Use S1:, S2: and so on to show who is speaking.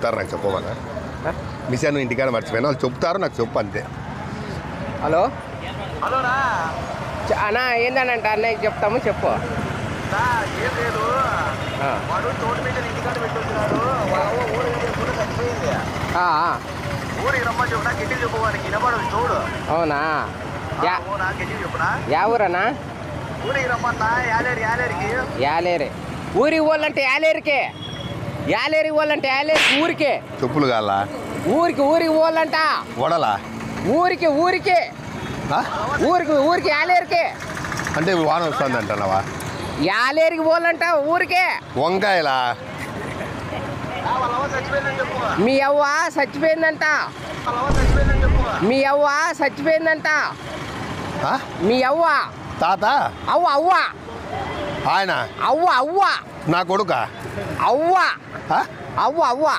S1: చెప్తారు నాకు చెప్పమన్నా మిషన్ ఇంటికాడ మర్చిపోయినా వాళ్ళు చెప్తారు నాకు చెప్పు అంతే.
S2: హలో
S3: హలోనా
S2: అన్న ఏందనంట అన్నయ్య చెప్తాము చెప్పు.
S3: ఏం లేదు వాడు తోట మీద ఇంటికాడ పెట్టుకుంటున్నాడు. ఊరు కూడా చచ్చిపోయింది. ఊరికి రమ్మని చెప్పునా గట్టి చెప్పు వానికి వినపడదు చూడు.
S2: అవునా
S3: గట్టి చెప్పునా
S2: యా ఊరన్నా?
S3: ఊరికి రమ్మన్నా యాలేరికి
S2: యాలేరే ఊరికి పోవాలంటే యాలేరికే యాలేరికి పోవాలంటే యాలేరికి ఊరికే
S1: చెప్పులు కాలా
S2: ఊరికి పోవాలంట
S1: వడలా
S2: ఊరికి ఊరికి యాలేరికే
S1: అంటే వాన వస్తుంది అంటున్నావా?
S2: యాలేరికి పోవాలంట ఊరికే.
S1: వంకాయలా
S3: చచ్చిపోయిందని చెప్పు.
S2: మీ అవ్వ చచ్చిపోయిందంట.
S3: చచ్చిపోయిందని చెప్పు.
S2: మీ అవ్వ చచ్చిపోయిందంట. మీ అవ్వ
S1: తాత
S2: అవ్వ
S1: ఆయన
S2: అవ్వ
S1: నా కొడుక
S2: అవ్వ